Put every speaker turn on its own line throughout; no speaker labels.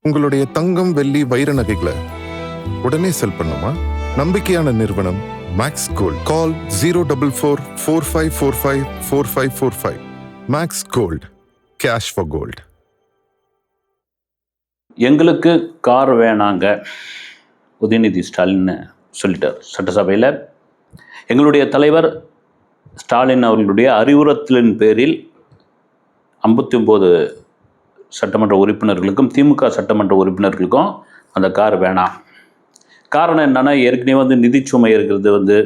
உங்களுடைய தங்கம், வெள்ளி, வைர நகைகளை உடனே செல் பண்ணுமா? நம்பிக்கையான நிறுவனம் Max Gold. Call 04445454545. Max Gold, cash for gold.
எங்களுக்கு கார் வேணாங்க உதயநிதி ஸ்டாலின் சொல்லிட்டார் சட்டசபையில். எங்களுடைய தலைவர் ஸ்டாலின் அவர்களுடைய அறிவுறுத்தலின் பேரில் 59 சட்டமன்ற உறுப்பினர்களுக்கும் திமுக சட்டமன்ற உறுப்பினர்களுக்கும் அந்த கார் வேணாம். காரணம் என்னென்னா, ஏற்கனவே நிதிச்சுமை இருக்கிறது,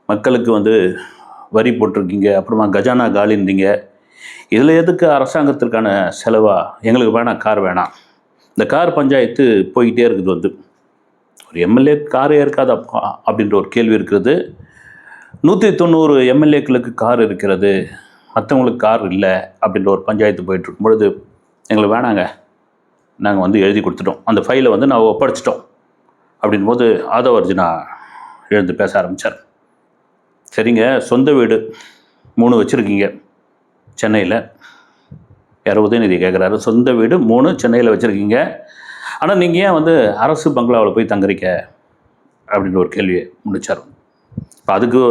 மக்களுக்கு வரி போட்டிருக்கீங்க, அப்புறமா கஜானா காலிந்தீங்க, இதில் எதுக்கு அரசாங்கத்திற்கான செலவா? எங்களுக்கு வேணாம், கார் வேணாம். இந்த கார் பஞ்சாயத்து போய்கிட்டே இருக்குது. ஒரு எம்எல்ஏ காரே இருக்காது அப்படின்ற ஒரு கேள்வி இருக்கிறது. 190 எம்எல்ஏக்களுக்கு கார் இருக்கிறது, மற்றவங்களுக்கு கார் இல்லை அப்படின்ற ஒரு பஞ்சாயத்து போயிட்டுருக்கும் பொழுது, எங்களுக்கு வேணாங்க, நாங்கள் எழுதி கொடுத்துட்டோம், அந்த ஃபைலை நான் ஒப்படைச்சிட்டோம் அப்படின்போது ஆதவ அர்ஜுனா எழுந்து பேச ஆரம்பித்தார். சரிங்க, சொந்த வீடு 3 வச்சுருக்கீங்க சென்னையில். யாரோ உதயநிதி கேட்குறாரு, சொந்த வீடு 3 சென்னையில் வச்சுருக்கீங்க, ஆனால் நீங்கள் ஏன் அரசு பங்களாவில் போய் தங்குறீங்க அப்படின்ற ஒரு கேள்வியை முடித்தார். இப்போ அதுக்கு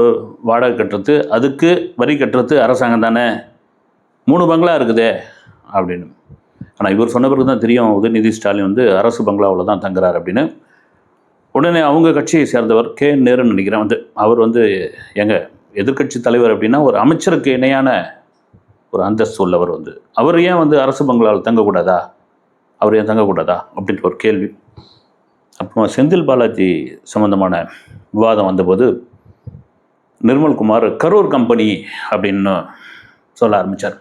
வாடகை கட்டுறது, அதுக்கு வரி கட்டுறது அரசாங்கம் தானே, 3 பங்களா இருக்குதே அப்படின்னு. ஆனால் இவர் சொன்ன பிறகு தான் தெரியும் உதயநிதி ஸ்டாலின் அரசு பங்களாவில் தான் தங்குறார் அப்படின்னு. உடனே அவங்க கட்சியை சேர்ந்தவர் கே நேருன்னு நினைக்கிறேன், அவர் எங்கள் எதிர்கட்சி தலைவர் அப்படின்னா ஒரு அமைச்சருக்கு இணையான ஒரு அந்தஸ்து உள்ளவர், அவர் ஏன் அரசு பங்களாவில் தங்கக்கூடாதா, அவர் ஏன் தங்கக்கூடாதா அப்படின்ற ஒரு கேள்வி. அப்புறமா செந்தில் பாலாஜி சம்மந்தமான விவாதம் வந்தபோது நிர்மல்குமார் கரூர் கம்பெனி அப்படின்னு சொல்ல ஆரம்பித்தார்.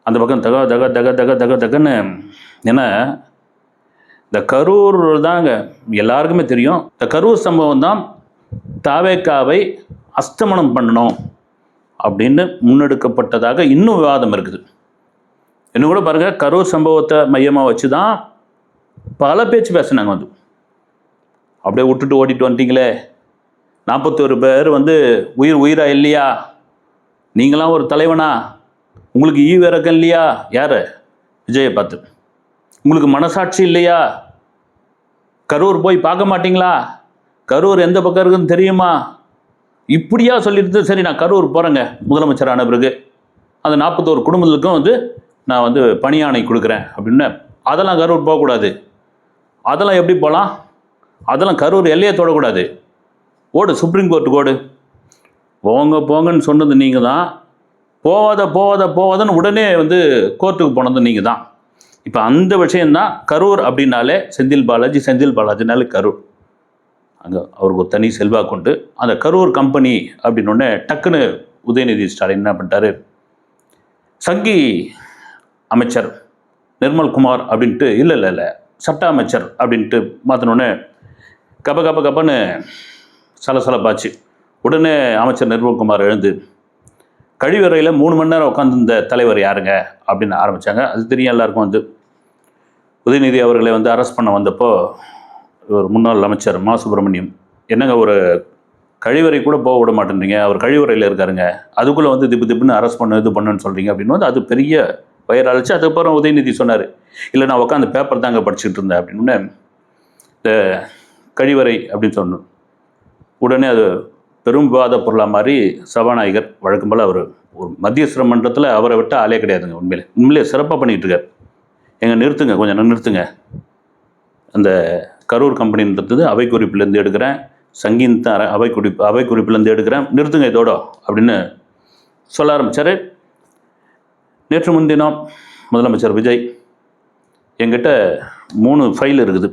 அந்த பக்கம் தக தக தக தக தக தகன்னு. ஏன்னா இந்த கரூர் தாங்க எல்லாருக்குமே தெரியும், இந்த கரூர் சம்பவம் தான் தாவேக்காவை அஸ்தமனம் பண்ணணும் அப்படின்னு முன்னெடுக்கப்பட்டதாக இன்னும் விவாதம் இருக்குது. இன்னும் கூட பாருங்கள், கரூர் சம்பவத்தை மையமாக வச்சு தான் பல பேச்சு பேசினாங்க. அப்படியே விட்டுட்டு ஓடிட்டு வந்துட்டீங்களே, 41 பேர் உயிரா இல்லையா, நீங்களாம் ஒரு தலைவனா, உங்களுக்கு ஈவிரக்கம் இல்லையா, யார் விஜயை பார்த்து, உங்களுக்கு மனசாட்சி இல்லையா, கரூர் போய் பார்க்க மாட்டிங்களா, கரூர் எந்த பக்கம் இருக்குன்னு தெரியுமா, இப்படியா சொல்லிட்டு சரி நான் கரூர் போகிறேங்க முதலமைச்சரான பிறகு, அந்த 41 குடும்பங்களுக்கும் நான் பணியாணை கொடுக்குறேன் அப்படின்னு. அதெல்லாம் கரூர் போகக்கூடாது, அதெல்லாம் எப்படி போகலாம், அதெல்லாம் கரூர் எல்லையை தொடக்கூடாது, ஓடு சுப்ரீம் கோர்ட்டுக்கு ஓடு, போங்கன்னு சொன்னது நீங்கள் தான், போவாதன்னு உடனே கோர்ட்டுக்கு போனது நீங்கள் தான். இப்போ அந்த விஷயந்தான் கரூர் அப்படின்னாலே செந்தில் பாலாஜினாலே கரூர், அங்கே அவருக்கு ஒரு தனி செல்வாக்கு உண்டு. அந்த கரூர் கம்பெனி அப்படின்னோடனே டக்குன்னு உதயநிதி ஸ்டாலின் என்ன பண்ணிட்டாரு, சங்கி அமைச்சர் நிர்மல்குமார் அப்படின்ட்டு இல்லை சட்ட அமைச்சர் அப்படின்ட்டு மாற்றினோடனே கப்பன்னு சலசலப்பாச்சு. உடனே அமைச்சர் நிர்மல்குமார் எழுந்து கழிவறையில் 3 மணி நேரம் உட்காந்துருந்த தலைவர் யாருங்க அப்படின்னு ஆரம்பித்தாங்க. அது தெரியும் எல்லாருக்கும். உதயநிதி அவர்களை அரெஸ்ட் பண்ண வந்தப்போ ஒரு முன்னாள் அமைச்சர் மா சுப்பிரமணியம், என்னங்க ஒரு கழிவறை கூட போக விட மாட்டேன்றீங்க, அவர் கழிவறையில் இருக்காருங்க, அதுக்குள்ளே திப்புன்னு அரெஸ்ட் பண்ணுன்னு சொல்கிறீங்க அப்படின்னு அது பெரிய வயிறாச்சு. அதுக்கப்புறம் உதயநிதி சொன்னார், இல்லை நான் உட்காந்து பேப்பர் தாங்க படிச்சுட்டு இருந்தேன் அப்படின்னு. இந்த கழிவறை அப்படின்னு சொன்னோம், உடனே அது பெரும் விவாத பொருளாக மாதிரி சபாநாயகர் வழக்கம் போல் அவர் ஒரு மத்திய சிரமன்றத்தில் அவரை விட்டு ஆளே கிடையாதுங்க. உண்மையிலே சிறப்பாக பண்ணிகிட்டு இருக்கார். நிறுத்துங்க, கொஞ்சம் நிறுத்துங்க, அந்த கரூர் கம்பெனின்றது அவை குறிப்பிலேருந்து எடுக்கிறேன், சங்கீன் அவை குறிப்பிலேருந்து எடுக்கிறேன், நிறுத்துங்க இதோட அப்படின்னு சொல்ல ஆரம்பித்தார். நேற்று முன்தினம் முதலமைச்சர் விஜய், என்கிட்ட 3 ஃபைல் இருக்குது,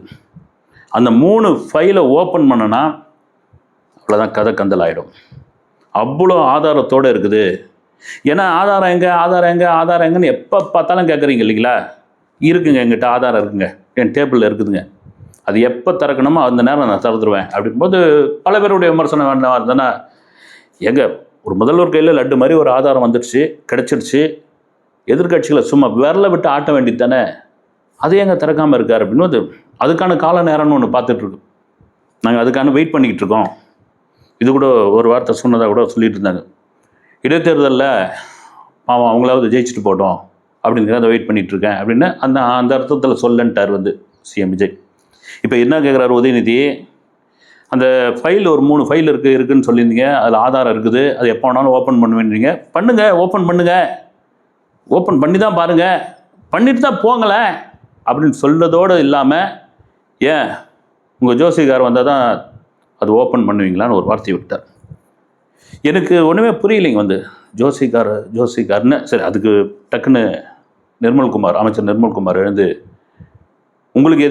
அந்த 3 ஃபைலை ஓப்பன் பண்ணனா அவ்வளோதான், கதை கந்தல் ஆகிடும், அவ்வளோ ஆதாரத்தோடு இருக்குது. ஏன்னா ஆதாரம் எங்கன்னு எப்போ பார்த்தாலும் கேட்குறீங்க இல்லைங்களா, இருக்குங்க எங்கிட்ட ஆதாரம் இருக்குங்க, என் டேபிளில் இருக்குதுங்க, அது எப்போ திறக்கணுமோ அந்த நேரம் நான் திறந்துருவேன் அப்படின்போது பல பேருடைய விமர்சனம் வேண்டாம் இருந்தேன்னா, ஒரு முதல்வர் கையில் லட்டு மாதிரி ஒரு ஆதாரம் வந்துடுச்சு, கிடச்சிடுச்சு, எதிர்கட்சிகளை சும்மா விரல விட்டு ஆட்ட வேண்டியது தானே, அது எங்கே திறக்காமல் இருக்கார் அப்படின்னு அதுக்கான கால நேரம்னு ஒன்று பார்த்துட்ருக்கு. நாங்கள் அதுக்கான வெயிட் பண்ணிக்கிட்டு இருக்கோம். இது கூட ஒரு வார்த்தை சொன்னதாக கூட சொல்லிட்டு இருந்தாங்க, இடைத்தேர்தலில் பாவம் அவங்களாவது ஜெயிச்சுட்டு போட்டோம் அப்படிங்கிறத வெயிட் பண்ணிட்டு இருக்கேன் அப்படின்னு அந்த அந்த அர்த்தத்தில் சொல்லன்ட்டார் வந்து சிஎம் விஜய். இப்போ என்ன கேட்குறாரு உதயநிதி, அந்த ஃபைல் ஒரு 3 ஃபைல் இருக்குன்னு சொல்லியிருந்தீங்க, அதில் ஆதாரம் இருக்குது, அது எப்போ வேணாலும் ஓப்பன் பண்ணுவேன்றீங்க, பண்ணுங்கள், ஓப்பன் பண்ணுங்கள், ஓப்பன் பண்ணி தான் பாருங்கள், பண்ணிட்டு தான் போங்களேன் அப்படின்னு சொல்கிறதோடு இல்லாமல், ஏன் உங்கள் ஜோசிகார் வந்தால் தான் அது ஓப்பன் பண்ணுவீங்களான்னு ஒரு வார்த்தை விட்டார். எனக்கு ஒன்றுமே புரியலைங்க வந்து ஜோசிகார்னு. சரி, அதுக்கு டக்குன்னு நிர்மல்குமார், அமைச்சர் நிர்மல்குமார் எழுந்து, உங்களுக்கு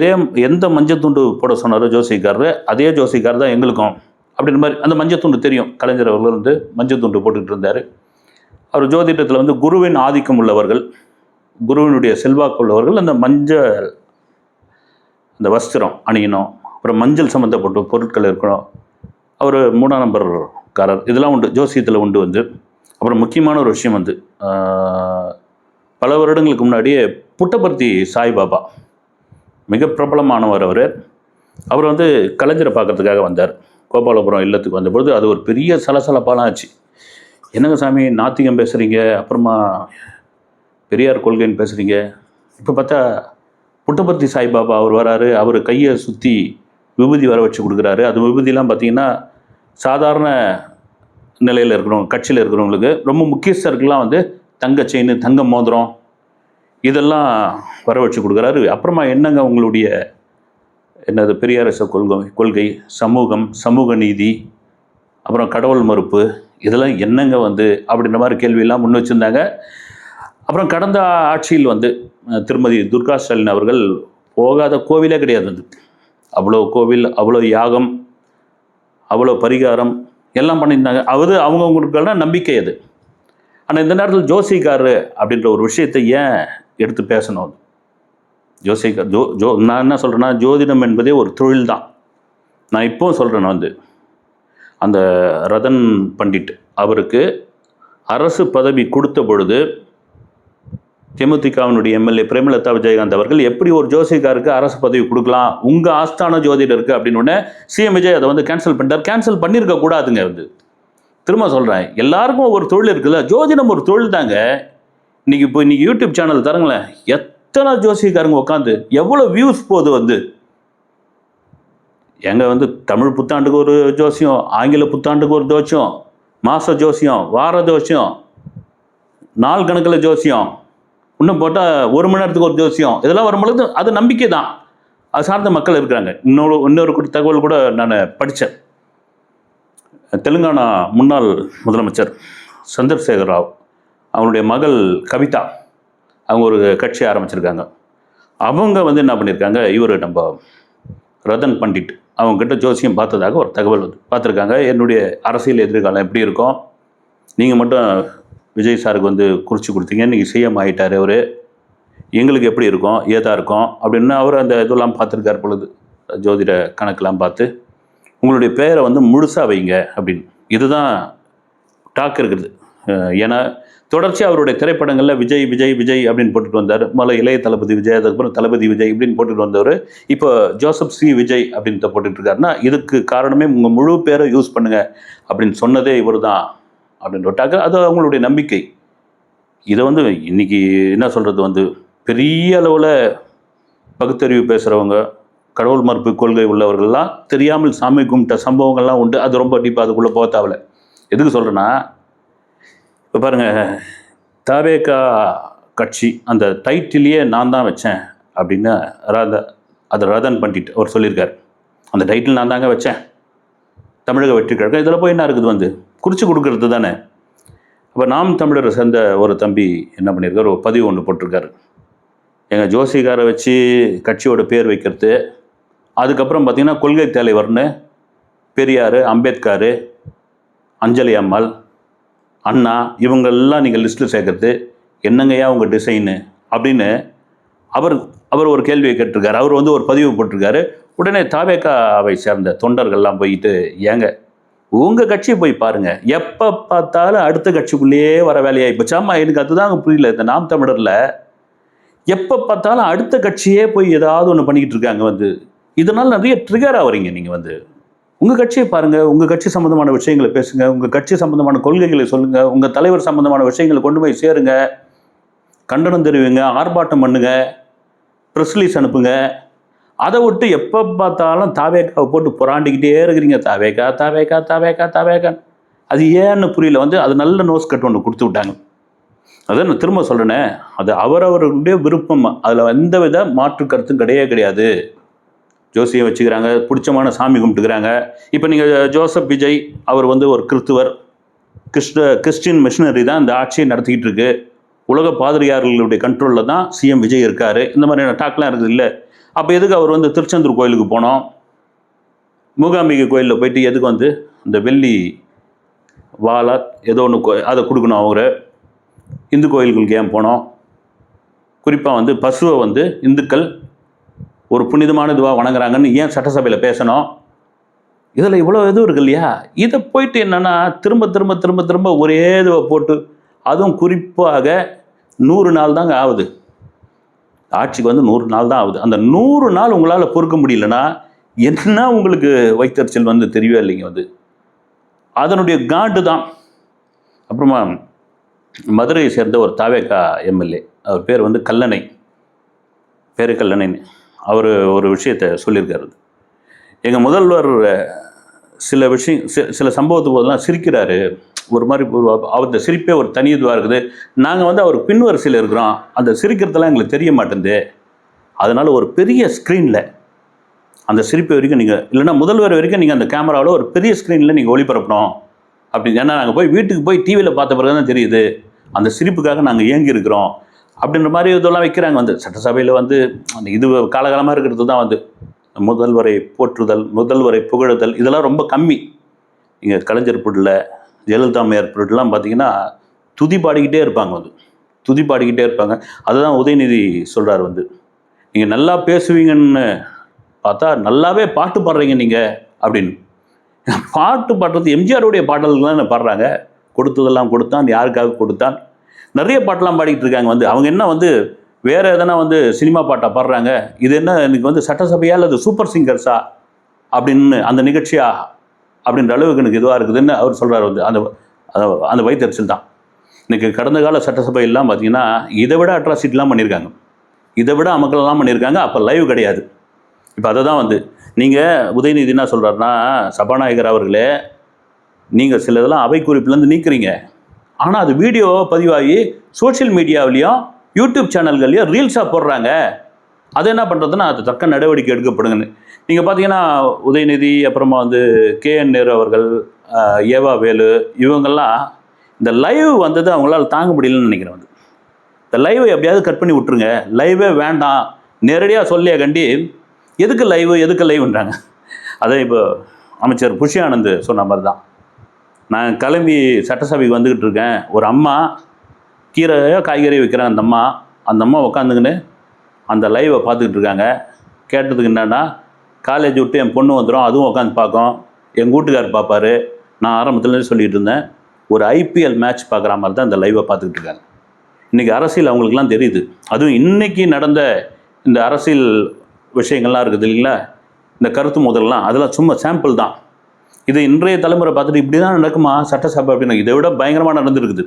எந்த மஞ்சள் துண்டு போட சொன்னாரோ ஜோசிகார், அதே ஜோசிகார் தான் எங்களுக்கும் அப்படின்ற மாதிரி. அந்த மஞ்சள் துண்டு தெரியும், கலைஞர் அவர்கள் வந்து மஞ்சள் துண்டு போட்டுக்கிட்டு இருந்தார். அவர் ஜோதிடத்தில் வந்து குருவின் ஆதிக்கம் உள்ளவர்கள், குருவினுடைய செல்வாக்கு உள்ளவர்கள் அந்த மஞ்சள் அந்த வஸ்திரம் அணியணும், அப்புறம் மஞ்சள் சம்மந்தப்பட்ட பொருட்கள் இருக்கணும், அவர் 3ஆம் நம்பர்காரர், இதெல்லாம் உண்டு ஜோசியத்தில் உண்டு வந்து. அப்புறம் முக்கியமான ஒரு விஷயம் வந்து, பல வருடங்களுக்கு முன்னாடியே புட்டபர்த்தி சாய்பாபா மிக பிரபலமானவர். அவர் வந்து கலைஞரை பார்க்கறதுக்காக வந்தார். கோபாலபுரம் இல்லத்துக்கு வந்தபொழுது அது ஒரு பெரிய சலசலப்பாலாம் ஆச்சு. என்னங்க சாமி நாத்திகம் பேசுகிறீங்க, அப்புறமா பெரியார் கொள்கைன்னு பேசுகிறீங்க, இப்போ பார்த்தா புட்டபர்த்தி சாய்பாபா அவர் வராரு, அவர் கையை சுற்றி விபூதி வர வச்சு கொடுக்குறாரு. அது விபூதிலாம் பார்த்திங்கன்னா சாதாரண நிலையில் இருக்கிறவங்க, கட்சியில் இருக்கிறவங்களுக்கு, ரொம்ப முக்கியஸ்தருக்கெல்லாம் வந்து தங்க செயின், தங்க மோதிரம் இதெல்லாம் வர வச்சு கொடுக்குறாரு. அப்புறமா என்னங்க உங்களுடைய என்னது பெரியாரிச கொள்கை, சமூகம், சமூக நீதி, அப்புறம் கடவுள் மறுப்பு, இதெல்லாம் என்னங்க வந்து அப்படின்ற மாதிரி கேள்வியெல்லாம் முன் வச்சுருந்தாங்க. அப்புறம் கடந்த ஆட்சியில் வந்து திருமதி துர்கா ஸ்டாலின் அவர்கள் போகாத கோவிலே கிடையாது வந்து. அவ்வளோ கோவில், அவ்வளோ யாகம், அவ்வளோ பரிகாரம் எல்லாம் பண்ணியிருந்தாங்க. அவங்கவுங்களுக்கான நம்பிக்கை அது. ஆனால் இந்த நேரத்தில் ஜோசிகார் அப்படின்ற ஒரு விஷயத்தை ஏன் எடுத்து பேசணும்? ஜோசிகார் நான் என்ன சொல்கிறேன்னா, ஜோதிடம் என்பதே ஒரு தொழில் தான். நான் இப்போவும் சொல்கிறேன் வந்து, அந்த ரதன் பண்டிட் அவருக்கு அரசு பதவி கொடுத்த பொழுது தேமுதிகவினுடைய எம்எல்ஏ பிரேமலதா விஜயகாந்த் அவர்கள் எப்படி ஒரு ஜோசிகாருக்கு அரசு பதவி கொடுக்கலாம், உங்கள் ஆஸ்தான ஜோதிடருக்கு அப்படின்னு உடனே சிஎம் விஜய் அதை வந்து கேன்சல் பண்ணிட்டார். கேன்சல் பண்ணியிருக்க கூடாதுங்க வந்து. திரும்ப சொல்கிறேன், எல்லாருக்கும் ஒரு தொழில் இருக்குல்ல, ஜோதிடம் ஒரு தொழில் தாங்க. இன்னைக்கு யூடியூப் சேனல் தரங்களேன், எத்தனை ஜோசிகாரங்க உட்காந்து எவ்வளோ வியூஸ் போகுது வந்து. எங்கே வந்து தமிழ் புத்தாண்டுக்கு ஒரு ஜோசியம், ஆங்கில புத்தாண்டுக்கு ஒரு ஜோசியம், மாத ஜோசியம், வார ஜோசியம், நாள் கணக்கில் ஜோசியம், இன்னும் போட்டால் 1 மணி நேரத்துக்கு ஒரு ஜோசியம், இதெல்லாம் வரும்பொழுது அது நம்பிக்கை தான். அது சார்ந்த மக்கள் இருக்கிறாங்க. இன்னொரு தகவல் கூட நான் படித்தேன். தெலுங்கானா முன்னாள் முதலமைச்சர் சந்திரசேகர் ராவ் அவங்களுடைய மகள் கவிதா அவங்க ஒரு கட்சி ஆரம்பிச்சிருக்காங்க. அவங்க வந்து என்ன பண்ணியிருக்காங்க, இவர் நம்ம ரதன் பண்டிட் அவங்கக்கிட்ட ஜோசியம் பார்த்ததாக ஒரு தகவல் வந்து பார்த்துருக்காங்க. என்னுடைய அரசியல் எதிர்காலம் எப்படி இருக்கும், நீங்கள் மட்டும் விஜய் சாருக்கு வந்து குறித்து கொடுத்தீங்க, நீங்கள் சிஎம் ஆகிட்டார், அவர் எங்களுக்கு எப்படி இருக்கும், ஏதா இருக்கும் அப்படின்னு அவர் அந்த இதெல்லாம் பார்த்துருக்கார் பொழுது, ஜோதிட கணக்கெலாம் பார்த்து உங்களுடைய பேரை வந்து முழுசாக வைங்க அப்படின்னு. இதுதான் டாக் இருக்குது. ஏன்னா தொடர்ச்சியாக அவருடைய திரைப்படங்களில் விஜய் விஜய் விஜய் அப்படின்னு போட்டுட்டு வந்தார். முதல்ல இளைய தளபதி விஜய், அதுக்கப்புறம் தளபதி விஜய் இப்படின்னு போட்டுட்டு வந்தவர் இப்போ ஜோசப் சி விஜய் அப்படின்னு போட்டுட்டு இருக்காருன்னா இதுக்கு காரணமே உங்கள் முழு பேரை யூஸ் பண்ணுங்க அப்படின்னு சொன்னதே இவர் தான் அப்படின்னு விட்டாக்க அது அவங்களுடைய நம்பிக்கை. இதை வந்து இன்றைக்கி என்ன சொல்கிறது வந்து, பெரிய அளவில் பகுத்தறிவு பேசுகிறவங்க, கடவுள் மறுப்பு கொள்கை உள்ளவர்கள்லாம் தெரியாமல் சாமி கும்பிட்ட சம்பவங்கள்லாம் உண்டு. அது ரொம்ப டீப்பாக அதுக்குள்ளே போக தேவையில்ல. எதுக்கு சொல்கிறேன்னா, இப்போ பாருங்கள், தவேகா கட்சி அந்த டைட்டிலேயே நான் தான் வச்சேன் அப்படின்னு அது ரதன் பண்டிட் அவர் சொல்லியிருக்கார். அந்த டைட்டில் நான் தாங்க வச்சேன், தமிழக வெற்றி கழகம். இதில் போய் என்ன இருக்குது வந்து, குறித்து கொடுக்கறது தானே. அப்போ நாம் தமிழரை சேர்ந்த ஒரு தம்பி என்ன பண்ணியிருக்காரு, ஒரு பதிவு ஒன்று போட்டிருக்காரு. எங்கள் ஜோசிகாரை வச்சு கட்சியோட பேர் வைக்கிறது, அதுக்கப்புறம் பார்த்திங்கன்னா கொள்கை தலைவர்னு பெரியார், அம்பேத்கர், அஞ்சலி அம்மாள், அண்ணா இவங்கெல்லாம் நீங்கள் லிஸ்ட்டில் சேர்க்கறது என்னங்கய்யா உங்கள் டிசைனு அப்படின்னு அவர் ஒரு கேள்வியை கேட்டிருக்காரு. அவர் வந்து ஒரு பதிவு போட்டிருக்காரு. உடனே தாவேகாவை சேர்ந்த தொண்டர்கள்லாம் போயிட்டு, ஏங்க உங்கள் கட்சியை போய் பாருங்கள், எப்போ பார்த்தாலும் அடுத்த கட்சிக்குள்ளேயே வர வேலையாகி போச்சாமா. எனக்கு அதுதாங்க புரியல. இந்த நாம் தமிழரில் எப்போ பார்த்தாலும் அடுத்த கட்சியே போய் ஏதாவது ஒன்று பண்ணிக்கிட்டு இருக்காங்க வந்து. இதனால் நிறைய ட்ரிகர் ஆகிறீங்க. நீங்கள் வந்து உங்கள் கட்சியை பாருங்கள், உங்கள் கட்சி சம்மந்தமான விஷயங்களை பேசுங்க, உங்கள் கட்சி சம்மந்தமான கொள்கைகளை சொல்லுங்கள், உங்கள் தலைவர் சம்மந்தமான விஷயங்களை கொண்டு போய் சேருங்க. கண்டனம் தெரிவிங்க, ஆர்ப்பாட்டம் பண்ணுங்க, ப்ரெஸ் ரிலீஸ் அனுப்புங்க. அதை விட்டு எப்போ பார்த்தாலும் தாவேக்காவை போட்டு புறாண்டிக்கிட்டே இருக்கிறீங்க. தாவேக்கா தாவேக்கா தாவேக்கா தாவேக்கா. அது ஏன்னு புரியல. அது நல்ல நோஸ் கட் ஒன்று கொடுத்து விட்டாங்க. அதான் நான் திரும்ப சொல்கிறேனே, அது அவரவர்களுடைய விருப்பம். அதில் எந்த வித மாற்று கருத்தும் கிடையாது. ஜோசியை வச்சுக்கிறாங்க, பிடிச்சமான சாமி கும்பிட்டுக்கிறாங்க. இப்போ நீங்கள் ஜோசப் விஜய் அவர் ஒரு கிறிஸ்துவர், கிறிஸ்டின் மிஷினரி தான் இந்த ஆட்சியை நடத்திக்கிட்டு இருக்கு. உலக பாதிரியார்களுடைய கண்ட்ரோலில் தான் சிஎம் விஜய் இருக்கார். இந்த மாதிரியான டாக்லாம் இருக்குது இல்லை. அப்போ எதுக்கு அவர் திருச்செந்தூர் கோயிலுக்கு போனோம்? மூகாம்பிகை கோயிலில் போயிட்டு எதுக்கு இந்த வெள்ளி வாழை ஏதோ ஒன்று அதை கொடுக்கணும்? அவர் இந்து கோயில்களுக்கு ஏன் போனோம்? குறிப்பாக பசுவை இந்துக்கள் ஒரு புனிதமான இதுவாக வணங்குறாங்கன்னு ஏன் சட்டசபையில் பேசணும்? இதில் இவ்வளோ எதுவும் இருக்கு இல்லையா? இதை போயிட்டு என்னென்னா திரும்ப திரும்ப திரும்ப திரும்ப ஒரே இதுவை போட்டு, அதுவும் குறிப்பாக 100 நாள் தாங்க ஆகுது ஆட்சிக்கு 100 நாள் தான் ஆகுது. அந்த 100 நாள் உங்களால் பொறுக்க முடியலன்னா என்ன உங்களுக்கு வைத்தறிச்சல் தெரியவே இல்லைங்க. அதனுடைய காண்டு தான். அப்புறமா மதுரையை சேர்ந்த ஒரு தாவேக்கா எம்எல்ஏ, அவர் பேர் கல்லணை, கல்லணைன்னு, அவர் ஒரு விஷயத்தை சொல்லியிருக்காரு. எங்கள் முதல்வர் சில சம்பவத்துக்கு போதெல்லாம் சிரிக்கிறாரு. ஒரு மாதிரி அவர் சிரிப்பே ஒரு தனி இதுவாக இருக்குது. நாங்கள் அவருக்கு பின்வரிசையில் இருக்கிறோம். அந்த சிரிக்கிறதெல்லாம் எங்களுக்கு தெரிய மாட்டேங்குது. அதனால் ஒரு பெரிய ஸ்க்ரீனில் அந்த சிரிப்பு வரைக்கும் நீங்கள், இல்லைன்னா முதல்வர் வரைக்கும் நீங்கள் அந்த கேமராவில் ஒரு பெரிய ஸ்க்ரீனில் நீங்கள் ஒளிபரப்பணும் அப்படின்னு. ஏன்னா நாங்கள் வீட்டுக்கு போய் டிவியில் பார்த்த பிறகு தான் தெரியுது அந்த சிரிப்புக்காக நாங்கள் ஏங்கி இருக்கிறோம் அப்படின்ற மாதிரி இதெல்லாம் வைக்கிறாங்க. சட்டசபையில் அந்த இது காலகாலமாக இருக்கிறது தான் முதல்வரை போற்றுதல், முதல்வரை புகழுதல், இதெல்லாம் ரொம்ப கம்மி. நீங்கள் கலைஞர் புட்டில், ஜெயலலிதா அம்மையார் புட்டிலாம் பார்த்தீங்கன்னா துதி பாடிக்கிட்டே இருப்பாங்க. துதி பாடிக்கிட்டே இருப்பாங்க. அதுதான் உதயநிதி சொல்கிறார். நீங்கள் நல்லா பேசுவீங்கன்னு பார்த்தா நல்லாவே பாட்டு பாடுறீங்க நீங்கள் அப்படின்னு. பாட்டு பாடுறது எம்ஜிஆருடைய பாடல்கள் தான் பாடுறாங்க. கொடுத்ததெல்லாம் கொடுத்தான், யாருக்காக கொடுத்தான், நிறைய பாட்டெல்லாம் பாடிக்கிட்டு இருக்காங்க. அவங்க என்ன வேறு எதனா சினிமா பாட்டை பாடுறாங்க. இது என்ன எனக்கு சட்டசபையா அல்லது சூப்பர் சிங்கர்ஸா அப்படின்னு அந்த நிகழ்ச்சியா அப்படின்ற அளவுக்கு எனக்கு இதுவாக இருக்குதுன்னு அவர் சொல்கிறார். அந்த வைத்தறிச்சல் தான். இன்றைக்கி கடந்த கால சட்டசபையெல்லாம் பார்த்தீங்கன்னா இதை விட அட்ராசிட்டிலாம் பண்ணியிருக்காங்க, இதை விட அமக்கலெல்லாம் பண்ணியிருக்காங்க. அப்போ லைவ் கிடையாது. இப்போ அதை தான் நீங்கள் உதயநிதி என்ன சொல்கிறாருன்னா, சபாநாயகர் அவர்களே, நீங்கள் சில இதெல்லாம் அவை குறிப்பிலேருந்து நீக்கிறீங்க, ஆனால் அது வீடியோ பதிவாகி சோஷியல் மீடியாவிலையும் யூடியூப் சேனல்கள்லையும் ரீல்ஸாக போடுறாங்க. அதை என்ன பண்ணுறதுன்னா அது தக்க நடவடிக்கை எடுக்கப்படுங்கன்னு. நீங்கள் பார்த்தீங்கன்னா உதயநிதி, அப்புறமா KN நேரு அவர்கள், ஏவா வேலு, இவங்கெல்லாம் இந்த லைவ் அவங்களால தாங்க முடியலன்னு நினைக்கிறேன். இந்த லைவை எப்படியாவது கட் பண்ணி விட்டுருங்க, லைவே வேண்டாம், நேரடியாக சொல்லியா கண்டி எதுக்கு லைவ்ன்றாங்க. அதை இப்போ அமைச்சர் புஷி ஆனந்த் சொன்ன மாதிரி தான். நான் கிளம்பி சட்டசபைக்கு வந்துக்கிட்டு இருக்கேன். ஒரு அம்மா கீரையோ காய்கறி வைக்கிறேன். அந்த அம்மா உட்காந்துக்கின்னு அந்த லைவை பார்த்துக்கிட்டு இருக்காங்க. கேட்டதுக்கு என்னென்னா, காலேஜ் விட்டு என் பொண்ணு வந்துடும், அதுவும் உட்காந்து பார்க்கும், எங்கள் வீட்டுக்காரர் பார்ப்பார். நான் ஆரம்பத்துலேருந்து சொல்லிகிட்டு இருந்தேன், ஒரு IPL மேட்ச் பார்க்குற மாதிரி தான் இந்த லைவை பார்த்துக்கிட்டு இருக்காங்க. இன்றைக்கி அரசியல் அவங்களுக்குலாம் தெரியுது. அதுவும் இன்றைக்கி நடந்த இந்த அரசியல் விஷயங்கள்லாம் இருக்குது இல்லைங்களா, இந்த கருத்து முதல்லாம், அதெல்லாம் சும்மா சாம்பிள் தான். இது இன்றைய தலைமுறை பார்த்துட்டு இப்படி தான் நடக்குமா சட்டசபை அப்படின்னு. இதை விட பயங்கரமாக நடந்துருக்குது.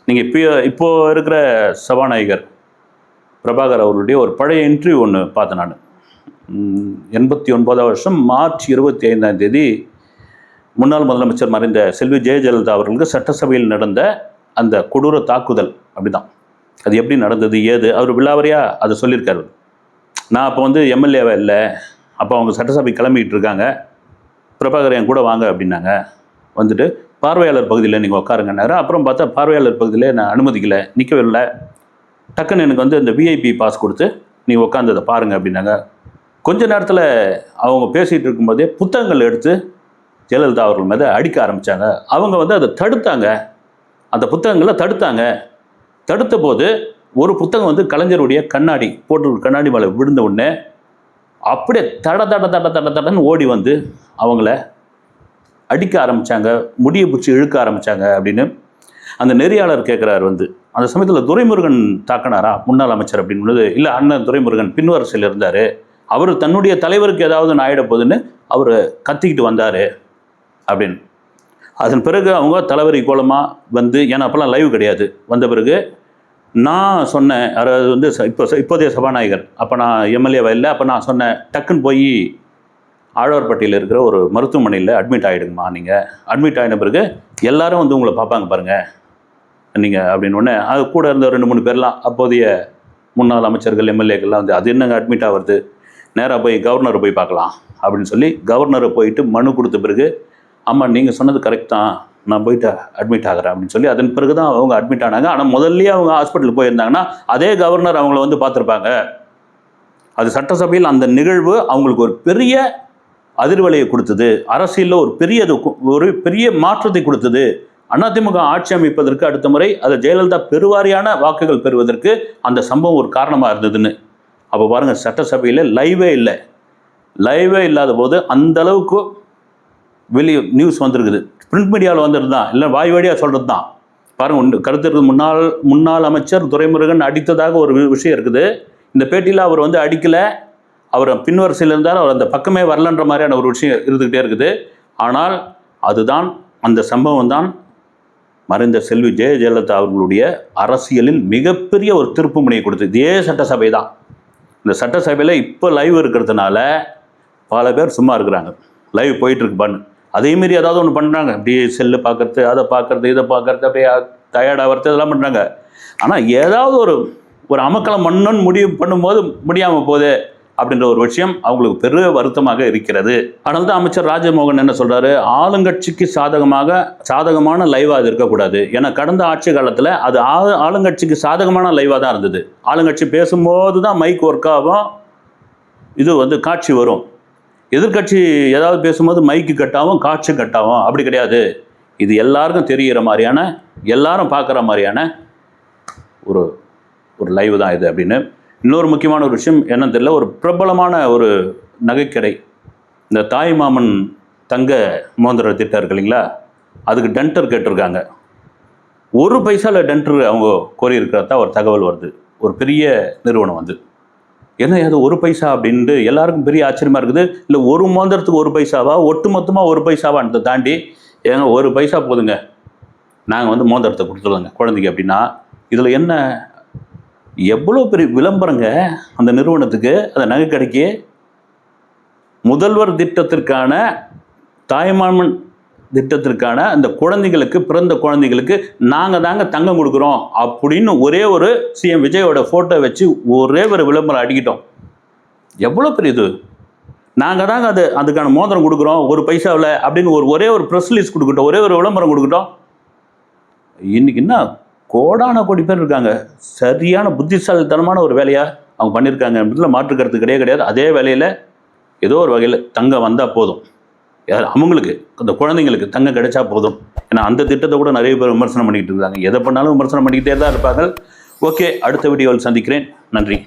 நீங்கள் இப்போது இருக்கிற சபாநாயகர் பிரபாகர் அவர்களுடைய ஒரு பழைய இன்டர்வியூ ஒன்று பார்த்தேன் நான். 89ஆம் வருஷம் மார்ச் 25ஆம் தேதி முன்னாள் முதலமைச்சர் மறைந்த செல்வி ஜெயலலிதா அவர்களுக்கு சட்டசபையில் நடந்த அந்த கொடூர தாக்குதல். அப்படி தான் அது எப்படி நடந்தது, ஏது, அவர் விழாவறியாக அதை சொல்லியிருக்காரு. நான் அப்போ எம்எல்ஏவா இல்லை, அப்போ அவங்க சட்டசபை கிளம்பிக்கிட்டு இருக்காங்க. பிரபாகர் என் கூட வாங்க அப்படின்னாங்க. வந்துட்டு பார்வையாளர் பகுதியில் நீங்கள் உட்காருங்கன்னாரு. அப்புறம் பார்த்தா பார்வையாளர் பகுதியில் நான் அனுமதிக்கலை, நிற்கவே இல்லை. டக்குன்னு எனக்கு இந்த விஐபி பாஸ் கொடுத்து நீ உட்காந்து அதை பாருங்கள் அப்படின்னாங்க. கொஞ்ச நேரத்தில் அவங்க பேசிகிட்டு இருக்கும்போதே புத்தகங்கள் எடுத்து ஜெயலலிதா அவர்கள் மீது அடிக்க ஆரம்பித்தாங்க. அவங்க அதை தடுத்தாங்க, அந்த புத்தகங்களை தடுத்தாங்க. தடுத்த போது ஒரு புத்தகம் கலைஞருடைய கண்ணாடி போட்டு கண்ணாடி மேலே விழுந்த உடனே அப்படியே தடன்னு ஓடி அவங்கள அடிக்க ஆரம்பித்தாங்க, முடியை பிடிச்சி இழுக்க ஆரம்பித்தாங்க அப்படின்னு அந்த நெறியாளர் கேட்குறாரு. அந்த சமயத்தில் துரைமுருகன் தாக்கினாரா முன்னாள் அமைச்சர் அப்படின்னு. இல்லை, அண்ணன் துரைமுருகன் பின்வரிசையில் இருந்தார், அவர் தன்னுடைய தலைவருக்கு ஏதாவது ஆயிட போகுதுன்னு அவர் கத்திக்கிட்டு வந்தார் அப்படின்னு. அதன் பிறகு அவங்க தலைவரி கோலமாக ஏன்னா அப்போல்லாம் லைவ் கிடையாது, வந்த பிறகு நான் சொன்னேன், அதாவது வந்து இப்போதைய சபாநாயகர், அப்போ நான் எம்எல்ஏவா இல்லை, அப்போ நான் சொன்னேன், டக்குன்னு போய் ஆழ்வார்பட்டியில் இருக்கிற ஒரு மருத்துவமனையில் அட்மிட் ஆகிடுங்கம்மா. நீங்கள் அட்மிட் ஆகின பிறகு எல்லாரும் வந்து உங்களை பார்ப்பாங்க பாருங்கள் நீங்கள் அப்படின்னு ஒன்று. அது கூட இருந்த 2-3 பேர்லாம் அப்போதைய முன்னாள் அமைச்சர்கள் எம்எல்ஏக்கள்லாம் வந்து, அது என்னங்க அட்மிட் ஆகிறது, நேராக போய் கவர்னரை போய் பார்க்கலாம் அப்படின்னு சொல்லி கவர்னரை போயிட்டு மனு கொடுத்த பிறகு, ஆமாம் நீங்கள் சொன்னது கரெக்ட் தான், நான் போயிட்டு அட்மிட் ஆகிறேன் அப்படின்னு சொல்லி அதன் பிறகு தான் அவங்க அட்மிட் ஆனாங்க. ஆனால் முதல்லயே அவங்க ஹாஸ்பிட்டலுக்கு போயிருந்தாங்கன்னா அதே கவர்னர் அவங்கள வந்து பார்த்துருப்பாங்க. அது சட்டசபையில் அந்த நிகழ்வு அவங்களுக்கு ஒரு பெரிய அதிர்வலையை கொடுத்தது, அரசியலில் ஒரு பெரிய மாற்றத்தை கொடுத்தது. அதிமுக ஆட்சி அமைப்பதற்கு அடுத்த முறை அதை ஜெயலலிதா பெருவாரியான வாக்குகள் பெறுவதற்கு அந்த சம்பவம் ஒரு காரணமாக இருந்ததுன்னு. அப்போ பாருங்கள், சட்டசபையில் லைவே இல்லாத போது அந்த அளவுக்கு வெளியே நியூஸ் வந்திருக்குது. பிரிண்ட் மீடியாவில் வந்துட்டு தான், இல்லை வாய் வழியாக சொல்கிறது தான். பாருங்கள், கருத்து முன்னாள் அமைச்சர் துரைமுருகன் அடித்ததாக ஒரு விஷயம் இருக்குது. இந்த பேட்டியில் அவர் வந்து அடிக்கலை, அவர் பின்வரிசையில் இருந்தால் அவர் அந்த பக்கமே வரலன்ற மாதிரியான ஒரு விஷயம் இருந்துக்கிட்டே இருக்குது. ஆனால் அதுதான், அந்த சம்பவம் தான் மறைந்த செல்வி ஜெயலலிதா அவர்களுடைய அரசியலில் மிகப்பெரிய ஒரு திருப்பு முனையை கொடுத்தது. இதே சட்டசபை தான். இந்த சட்டசபையில் இப்போ லைவ் இருக்கிறதுனால பல பேர் சும்மா இருக்கிறாங்க, லைவ் போயிட்டுருக்கு பண்ணு. அதேமாரி ஏதாவது ஒன்று பண்ணுறாங்க, அப்படியே செல்லு பார்க்குறது, அதை பார்க்குறது, இதை பார்க்குறது, அப்படியே டயர்டாகிறது, இதெல்லாம் பண்ணுறாங்க. ஆனால் ஏதாவது ஒரு அமக்கலம் பண்ணணும்னு முடிவு பண்ணும்போது முடியாமல் போகுது அப்படின்ற ஒரு விஷயம் அவங்களுக்கு பெரிய வருத்தமாக இருக்கிறது. அதனால தான் அமைச்சர் ராஜமோகன் என்ன சொல்கிறாரு, ஆளுங்கட்சிக்கு சாதகமான லைவாக அது இருக்கக்கூடாது. ஏன்னா கடந்த ஆட்சி காலத்தில் அது ஆளுங்கட்சிக்கு சாதகமான லைவாக தான் இருந்தது. ஆளுங்கட்சி பேசும்போது தான் மைக் ஒர்க் ஆகும், இது வந்து காட்சி வரும். எதிர்கட்சி ஏதாவது பேசும்போது மைக்கு கட்டாகும், காட்சி கட்டாகும். அப்படி கிடையாது. இது எல்லாருக்கும் தெரிகிற மாதிரியான, எல்லாரும் பார்க்குற மாதிரியான ஒரு லைவ் தான் இது அப்படின்னு. இன்னொரு முக்கியமான ஒரு விஷயம் என்னன்னு தெரியல, ஒரு பிரபலமான ஒரு நகைக்கடை, இந்த தாய்மாமன் தங்க மோதிர திட்டம் இருக்கு இல்லைங்களா, அதுக்கு டென்டர் கேட்டிருக்காங்க. 1 பைசாவில் டென்டர் அவங்க கோரியிருக்கிறதா ஒரு தகவல் வருது. ஒரு பெரிய நிறுவனம் வந்து, என்ன அது 1 பைசா அப்படின்ட்டு எல்லாருக்கும் பெரிய ஆச்சரியமாக இருக்குது. இல்லை ஒரு மோதிரத்துக்கு 1 பைசாவா, ஒட்டு மொத்தமாக 1 பைசாவான்றதை தாண்டி, ஏங்க 1 பைசா போதுங்க, நாங்கள் வந்து மோதிரத்தை கொடுத்துருவோங்க குழந்தைக்கு அப்படின்னா, இதில் என்ன எவ்வளோ பெரிய விளம்பரங்க அந்த நிறுவனத்துக்கு, அந்த நகைக்கடைக்கு. முதல்வர் திட்டத்திற்கான, தாய்மாமன் திட்டத்திற்கான அந்த குழந்தைகளுக்கு, பிறந்த குழந்தைகளுக்கு நாங்கள் தாங்க தங்கம் கொடுக்குறோம் அப்படின்னு ஒரே ஒரு சிஎம் விஜயோட ஃபோட்டோ வச்சு ஒரே ஒரு விளம்பரம் அடிக்கிட்டோம். எவ்வளோ பெரிய இது, நாங்கள் தாங்க அதுக்கான மோதிரம் கொடுக்குறோம் 1 பைசாவில் அப்படின்னு ஒரே ஒரு ப்ரெஸ் ரிலீஸ் கொடுக்கட்டும், ஒரே ஒரு விளம்பரம் கொடுக்கட்டும். இன்றைக்கி என்ன கோடான கோடி பேர் இருக்காங்க. சரியான புத்திசாலித்தனமான ஒரு வேலையாக அவங்க பண்ணியிருக்காங்க, இதில் மாற்றுக்கிறது கிடையாது. அதே வேலையில் ஏதோ ஒரு வகையில் தங்கம் வந்தால் போதும், அவங்களுக்கு அந்த குழந்தைங்களுக்கு தங்கம் கிடைச்சா போதும். ஏன்னா அந்த திட்டத்தை கூட நிறைய பேர் விமர்சனம் பண்ணிக்கிட்டு இருக்காங்க. எதை பண்ணாலும் விமர்சனம் பண்ணிக்கிட்டே தான் இருப்பாங்க. ஓகே, அடுத்த வீடியோவில் சந்திக்கிறேன். நன்றி.